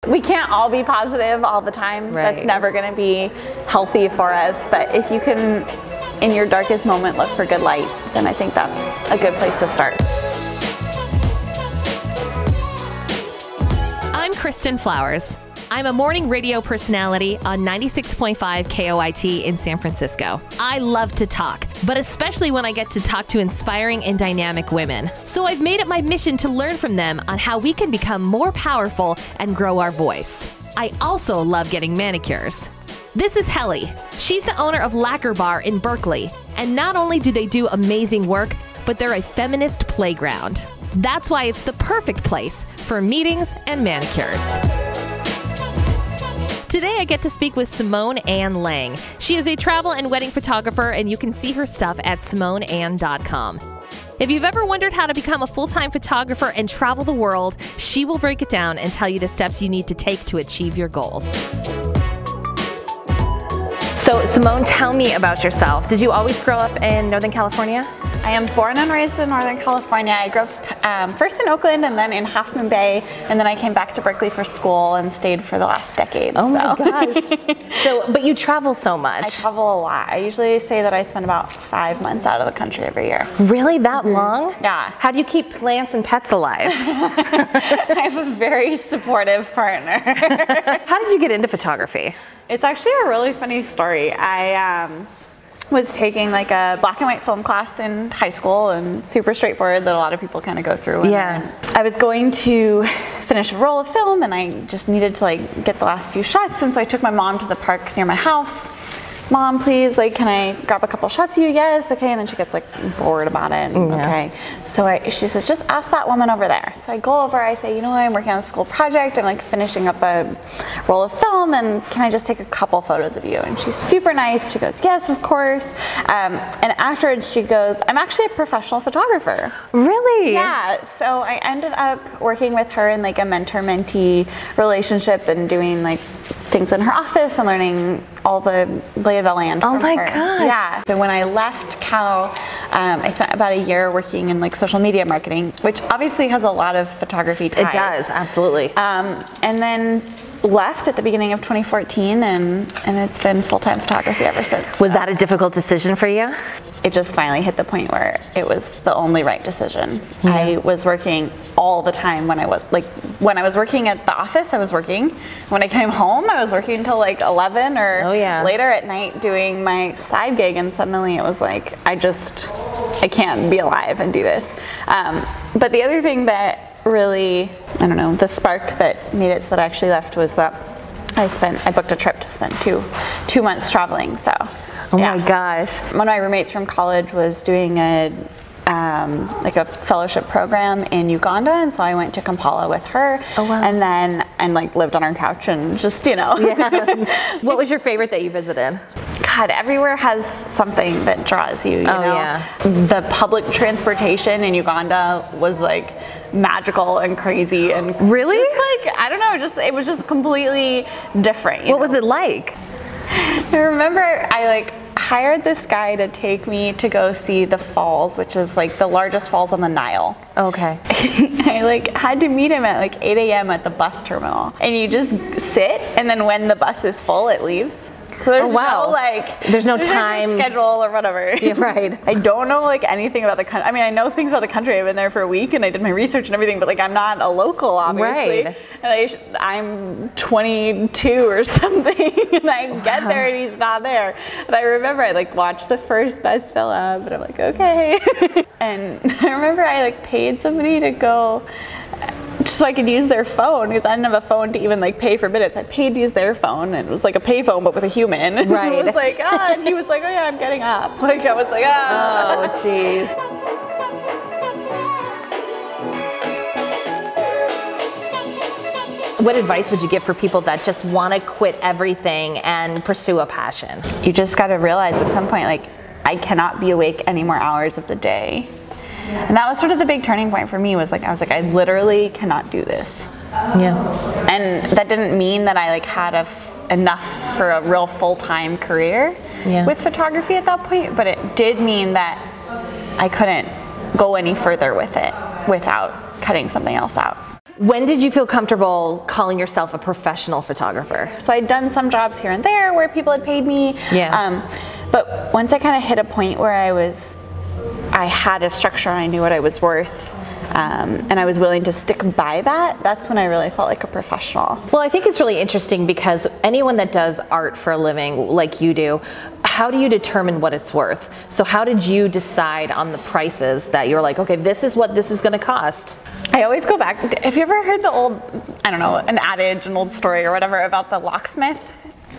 We can't all be positive all the time. Right. That's never going to be healthy for us. But if you can, in your darkest moment, look for good light, then I think that's a good place to start. I'm Kristen Flowers. I'm a morning radio personality on 96.5 KOIT in San Francisco. I love to talk, but especially when I get to talk to inspiring and dynamic women. So I've made it my mission to learn from them on how we can become more powerful and grow our voice. I also love getting manicures. This is Helly. She's the owner of Lacquer Bar in Berkeley. And not only do they do amazing work, but they're a feminist playground. That's why it's the perfect place for meetings and manicures. Today I get to speak with Simone Anne Lang. She is a travel and wedding photographer, and you can see her stuff at simoneanne.com. If you've ever wondered how to become a full-time photographer and travel the world, she will break it down and tell you the steps you need to take to achieve your goals. So Simone, tell me about yourself. Did you always grow up in Northern California? I am born and raised in Northern California. I grew up first in Oakland and then in Half Moon Bay, and then I came back to Berkeley for school and stayed for the last decade. Oh my gosh. But you travel so much. I travel a lot. I usually say that I spend about 5 months out of the country every year. Really? That long? Yeah. How do you keep plants and pets alive? I have a very supportive partner. How did you get into photography? It's actually a really funny story. I was taking like a black and white film class in high school, and super straightforward that a lot of people kind of go through. Yeah. I was going to finish a roll of film, and I just needed to like get the last few shots, and so I took my mom to the park near my house. Mom, please, like, can I grab a couple shots of you? Yes, okay. And then she gets like bored about it. And, okay. So she says, just ask that woman over there. So I go over, I say, you know what, I'm working on a school project. I'm like finishing up a roll of film, and can I just take a couple photos of you? And she's super nice. She goes, yes, of course. And afterwards she goes, I'm actually a professional photographer. Really? Yeah. So I ended up working with her in like a mentor-mentee relationship and doing like things in her office and learning all the lay of the land from her. Oh my gosh. Yeah. So when I left Cal, I spent about a year working in like social media marketing, which obviously has a lot of photography ties. It does, absolutely. And then left at the beginning of 2014, and it's been full-time photography ever since. Was that a difficult decision for you? It just finally hit the point where it was the only right decision. Yeah. I was working all the time when I was working at the office, I was working. When I came home, I was working until like 11 or later at night doing my side gig, and suddenly it was like, I can't be alive and do this. But the other thing that really, I don't know, the spark that made it so that I actually left was that I booked a trip to spend two months traveling. So, oh my gosh. One of my roommates from college was doing a fellowship program in Uganda, and so I went to Kampala with her. Oh, wow. And like lived on her couch and just, you know. Yeah. What was your favorite that you visited? God, everywhere has something that draws you, you know? Yeah. The public transportation in Uganda was like magical and crazy and really? Just like, I don't know, it was just completely different. What was it like? I remember I like hired this guy to take me to go see the falls, which is like the largest falls on the Nile. Okay. I like had to meet him at like 8 a.m. at the bus terminal, and you just sit, and then when the bus is full, it leaves. So there's there's no time schedule or whatever. Yeah, right. I don't know like anything about the country. I mean, I know things about the country. I've been there for a week and I did my research and everything, but like I'm not a local, obviously. Right. And I'm 22 or something, and I get there and he's not there. And I remember I like watched the first bus fill up, and I'm like, okay. And I remember I like paid somebody to go so I could use their phone, because I didn't have a phone to even like pay for minutes. I paid to use their phone, and it was like a pay phone but with a human. Right. It was like, and he was like, oh yeah, I'm getting up. Like I was like, oh jeez. What advice would you give for people that just want to quit everything and pursue a passion? You just got to realize at some point, like, I cannot be awake any more hours of the day. And that was sort of the big turning point for me, was like, I was like, I literally cannot do this. Yeah. And that didn't mean that I like had enough for a real full-time career with photography at that point, but it did mean that I couldn't go any further with it without cutting something else out. When did you feel comfortable calling yourself a professional photographer? So I'd done some jobs here and there where people had paid me. Yeah. But once I kind of hit a point where I had a structure, I knew what I was worth, and I was willing to stick by that, that's when I really felt like a professional. Well, I think it's really interesting because anyone that does art for a living like you do, how do you determine what it's worth? So how did you decide on the prices that you're like, okay, this is what this is going to cost? I always go back. Have you ever heard the old, I don't know, an adage, an old story or whatever about the locksmith?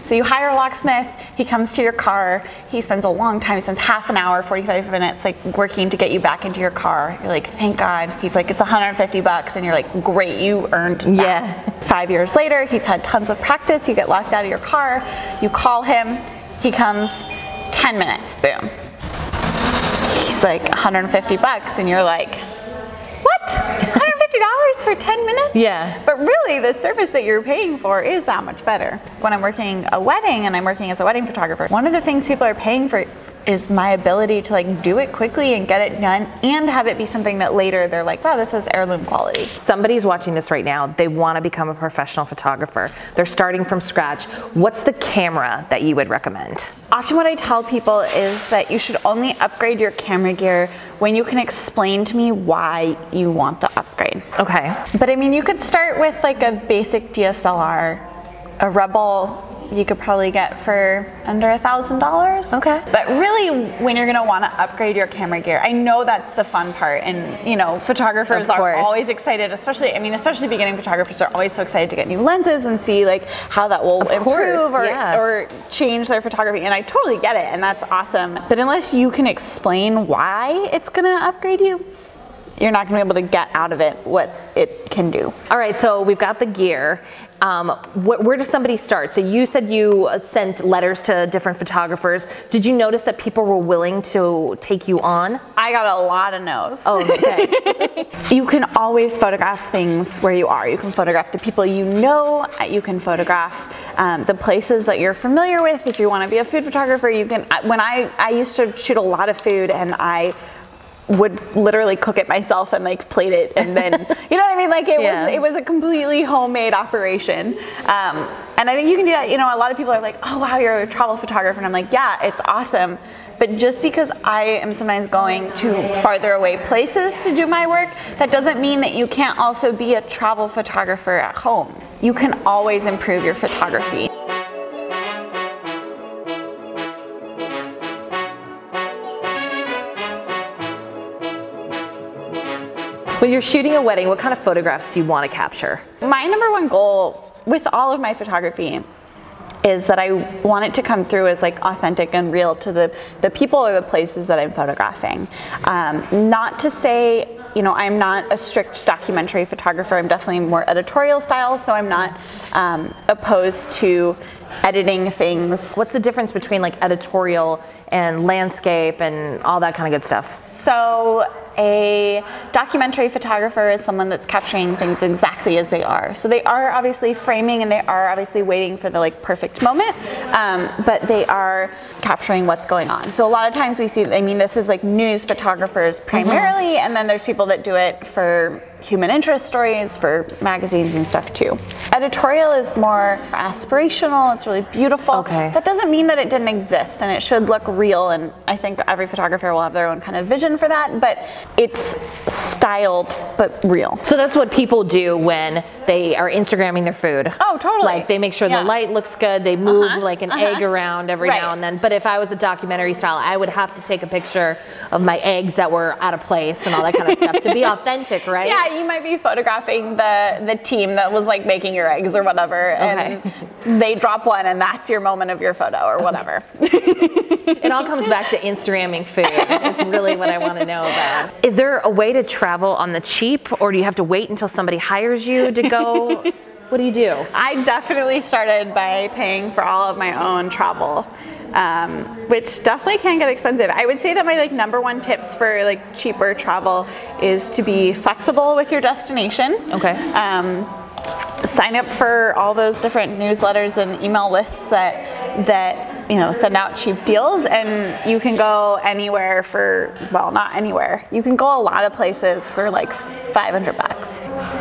So you hire a locksmith, he comes to your car, he spends a long time, he spends half an hour, 45 minutes like working to get you back into your car. You're like, thank God. He's like, it's $150 and you're like, great, you earned that. Yeah. 5 years later, he's had tons of practice, you get locked out of your car, you call him, he comes 10 minutes, boom. He's like $150 and you're like, what? $150 for 10 minutes? Yeah. But really, the service that you're paying for is that much better. When I'm working a wedding and I'm working as a wedding photographer, one of the things people are paying for is my ability to like do it quickly and get it done and have it be something that later they're like, wow, this is heirloom quality. Somebody's watching this right now, they want to become a professional photographer. They're starting from scratch. What's the camera that you would recommend? Often what I tell people is that you should only upgrade your camera gear when you can explain to me why you want the upgrade. Okay. But I mean, you could start with like a basic DSLR, a Rebel you could probably get for under $1,000. Okay. But really, when you're gonna wanna upgrade your camera gear, I know that's the fun part, and you know, photographers are always excited, especially beginning photographers are always so excited to get new lenses and see like how that will improve or change their photography, and I totally get it, and that's awesome. But unless you can explain why it's gonna upgrade you, you're not gonna be able to get out of it what it can do. All right, so we've got the gear. Where does somebody start? So you said you sent letters to different photographers. Did you notice that people were willing to take you on? I got a lot of no's. Oh, okay. You can always photograph things where you are. You can photograph the people you know. You can photograph the places that you're familiar with. If you want to be a food photographer, you can. When I used to shoot a lot of food, and I would literally cook it myself and like plate it, and then you know what I mean, like it was a completely homemade operation, and I think you can do that. You know, a lot of people are like, oh wow, you're a travel photographer, and I'm like, yeah, it's awesome, but just because I am sometimes going to farther away places to do my work, that doesn't mean that you can't also be a travel photographer at home. You can always improve your photography. When you're shooting a wedding, what kind of photographs do you want to capture? My number one goal with all of my photography is that I want it to come through as like authentic and real to the people or the places that I'm photographing. Not to say, you know, I'm not a strict documentary photographer. I'm definitely more editorial style, so I'm not opposed to editing things. What's the difference between like editorial and landscape and all that kind of good stuff? So a documentary photographer is someone that's capturing things exactly as they are. So they are obviously framing, and they are obviously waiting for the like perfect moment, but they are capturing what's going on. So a lot of times we see, I mean, this is like news photographers primarily, and then there's people that do it for human interest stories, for magazines and stuff too. Editorial is more aspirational, it's really beautiful. Okay. That doesn't mean that it didn't exist, and it should look real, and I think every photographer will have their own kind of vision for that, but it's styled but real. So that's what people do when they are Instagramming their food. Oh, totally. Like they make sure the light looks good, they move like an egg around every Right. now and then. But if I was a documentary style, I would have to take a picture of my eggs that were out of place and all that kind of stuff to be authentic, right? Yeah, you might be photographing the team that was like making your eggs or whatever, and they drop one and that's your moment of your photo or whatever. It all comes back to Instagramming food. That's really what I want to know about. Is there a way to travel on the cheap, or do you have to wait until somebody hires you to go? What do you do? I definitely started by paying for all of my own travel, which definitely can get expensive. I would say that my like number one tips for like cheaper travel is to be flexible with your destination. Okay. Sign up for all those different newsletters and email lists that send out cheap deals, and you can go anywhere for, well, not anywhere. You can go a lot of places for like $500.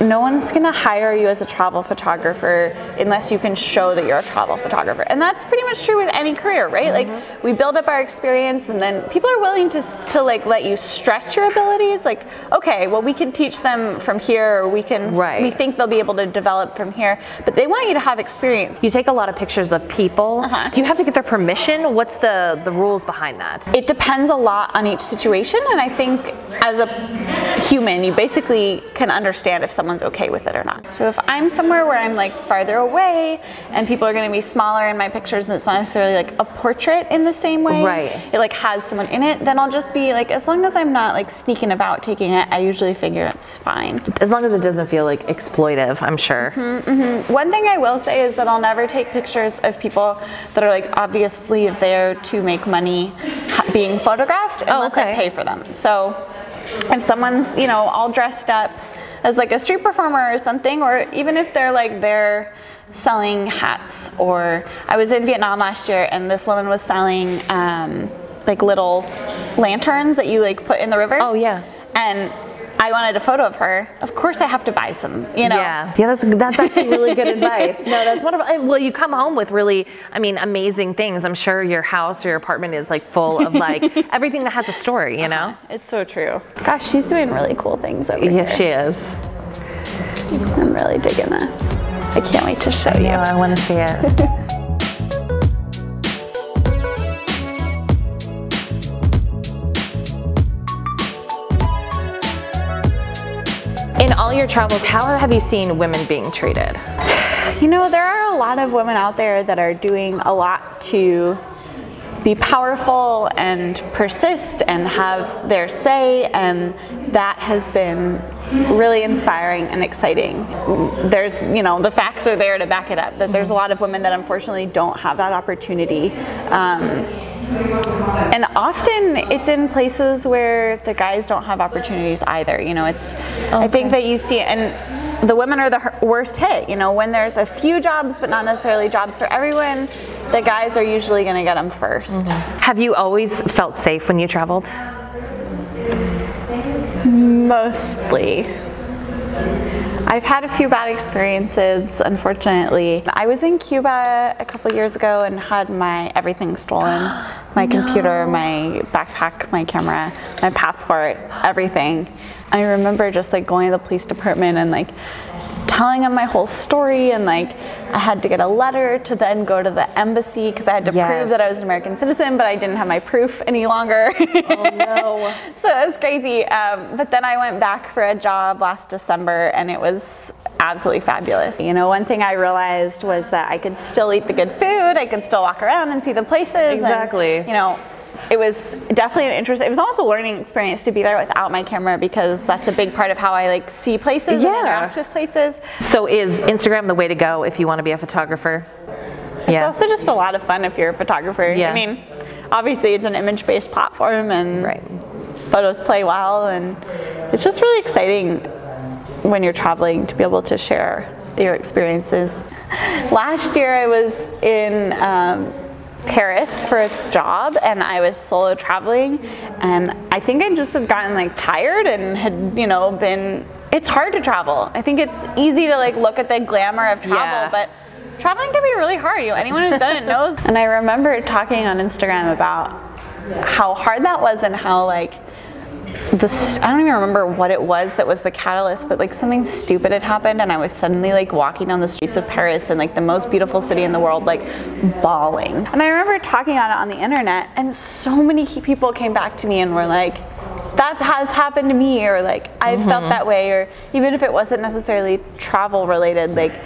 No one's gonna hire you as a travel photographer unless you can show that you're a travel photographer. And that's pretty much true with any career, right? Like, we build up our experience, and then people are willing to like let you stretch your abilities. Like, okay, well, we can teach them from here, or we think they'll be able to develop from here, but they want you to have experience. You take a lot of pictures of people. Do you have to get their permission? What's the rules behind that? It depends a lot on each situation, and I think as a human, you basically can understand if someone's okay with it or not. So if I'm somewhere where I'm like farther away and people are going to be smaller in my pictures, and it's not necessarily like a portrait in the same way, it like has someone in it, then I'll just be like, as long as I'm not like sneaking about taking it, I usually figure it's fine. As long as it doesn't feel like exploitive, I'm sure. One thing I will say is that I'll never take pictures of people that are like obviously there to make money being photographed unless I pay for them. So if someone's, all dressed up as like a street performer or something, or even if they're selling hats, or I was in Vietnam last year and this woman was selling like little lanterns that you like put in the river. Oh yeah. And I wanted a photo of her. Of course I have to buy some, Yeah, that's actually really good advice. No, that's wonderful. Well, you come home with really, amazing things. I'm sure your house or your apartment is like full of like everything that has a story, It's so true. Gosh, she's doing really cool things over here. Yes, she is. I'm really digging this. I can't wait to show you. I want to see it. In all your travels, how have you seen women being treated? There are a lot of women out there that are doing a lot to be powerful and persist and have their say, and that has been really inspiring and exciting. There's, the facts are there to back it up, that there's a lot of women that unfortunately don't have that opportunity. And often it's in places where the guys don't have opportunities either. I think that you see, and the women are the worst hit. When there's a few jobs, but not necessarily jobs for everyone, the guys are usually going to get them first. Have you always felt safe when you traveled? Mostly. I've had a few bad experiences, unfortunately. I was in Cuba a couple years ago and had my everything stolen. My computer, my backpack, my camera, my passport, everything. I remember just like going to the police department and like telling them my whole story, and like I had to get a letter to then go to the embassy because I had to prove that I was an American citizen, but I didn't have my proof any longer. Oh no. So it was crazy. But then I went back for a job last December, and it was absolutely fabulous. One thing I realized was that I could still eat the good food, I could still walk around and see the places. Exactly. And, it was definitely an interest. It was almost a learning experience to be there without my camera, because that's a big part of how I like see places and interact with places. So is Instagram the way to go if you want to be a photographer? It's also just a lot of fun if you're a photographer. Obviously it's an image-based platform, and photos play well, and it's just really exciting when you're traveling to be able to share your experiences. Last year I was in Paris for a job, and I was solo traveling, and I think I just had gotten like tired and had been, it's hard to travel. I think it's easy to like look at the glamour of travel, but traveling can be really hard. Anyone who's done it knows. And I remember talking on Instagram about how hard that was, and how like I don't even remember what it was that was the catalyst, but like something stupid had happened, and I was suddenly like walking down the streets of Paris, and like the most beautiful city in the world, like bawling. And I remember talking on it on the internet, and so many people came back to me and were like, that has happened to me, or like I've felt that way, or even if it wasn't necessarily travel related, like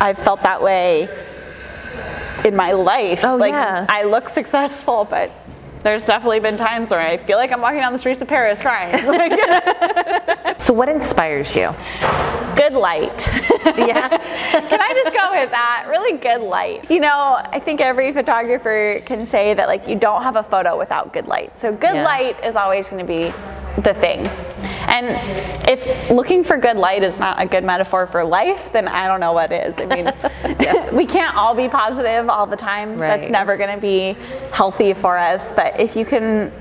I've felt that way in my life. I look successful, but there's definitely been times where I feel like I'm walking down the streets of Paris crying. So what inspires you? Good light. Can I just go with that? Really good light. I think every photographer can say that like you don't have a photo without good light. So good light is always going to be the thing. And if looking for good light is not a good metaphor for life, then I don't know what is. I mean, we can't all be positive all the time. Right. That's never going to be healthy for us. But if you can,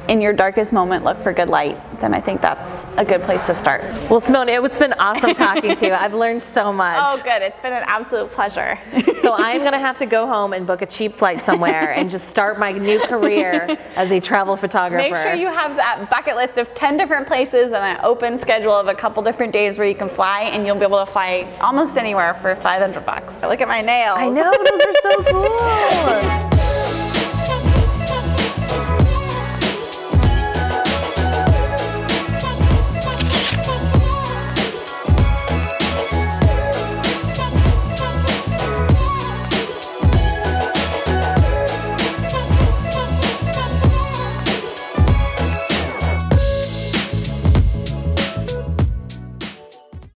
in your darkest moment, look for good light, then I think that's a good place to start. Well, Simone, it's been awesome talking to you. I've learned so much. Oh, good. It's been an absolute pleasure. So I'm going to have to go home and book a cheap flight somewhere and just start my new career as a travel photographer. Make sure you have that bucket list of 10 different places and an open schedule of a couple different days where you can fly, and you'll be able to fly almost anywhere for $500. Look at my nails. I know, those are so cool.